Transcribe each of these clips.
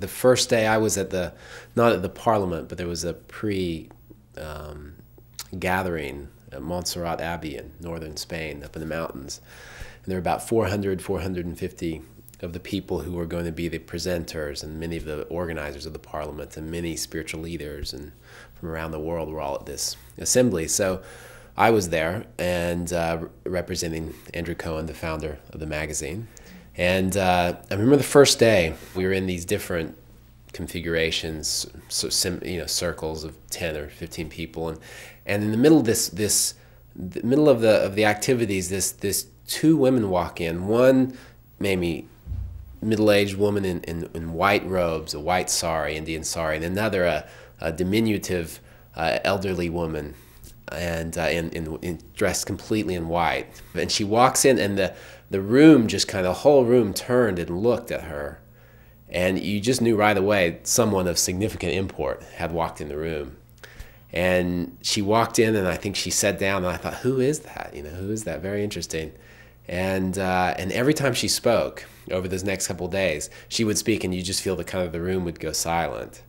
The first day I was not at the Parliament, but there was a gathering at Montserrat Abbey in northern Spain, up in the mountains. And there were about 450 of the people who were going to be the presenters, and many of the organizers of the Parliament, and many spiritual leaders and from around the world were all at this assembly. So I was there, and representing Andrew Cohen, the founder of the magazine. And I remember the first day we were in these different configurations, so circles of 10 or 15 people, and in the middle of the middle of the activities, this two women walk in. One maybe middle-aged woman in white robes, a white sari, Indian sari, and another a diminutive elderly woman, and dressed completely in white. And she walks in, and the room just kind of, the whole room turned and looked at her. And you just knew right away someone of significant import had walked in the room. And she walked in, and I think she sat down, and I thought, who is that? Who is that? Very interesting. And every time she spoke over those next couple of days, she would speak, and you just feel the room would go silent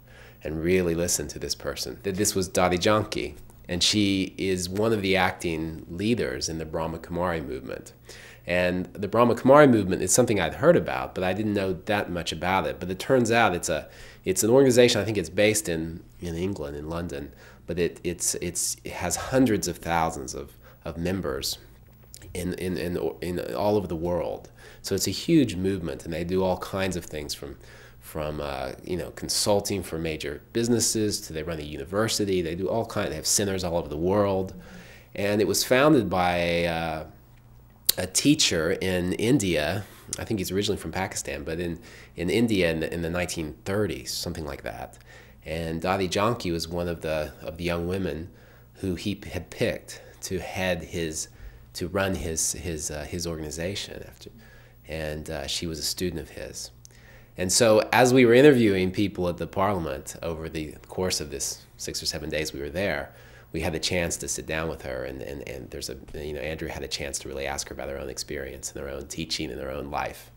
and really listen to this person. This was Dadi Janki, and she is one of the acting leaders in the Brahma Kumari movement. And the Brahma Kumari movement is something I'd heard about, but I didn't know that much about it. But it turns out it's an organization. I think it's based in England, in London, but it has hundreds of thousands of members in all over the world. So it's a huge movement, and they do all kinds of things from consulting for major businesses to they run a university. They do all kinds. They have centers all over the world, and it was founded by a teacher in India. I think he's originally from Pakistan, but in India in the 1930s, something like that. And Dadi Janki was one of the young women who he had picked to run his organization after, and she was a student of his. And so as we were interviewing people at the Parliament over the course of this 6 or 7 days we were there, we had the chance to sit down with her, and Andrew had a chance to really ask her about her own experience and her own teaching and her own life.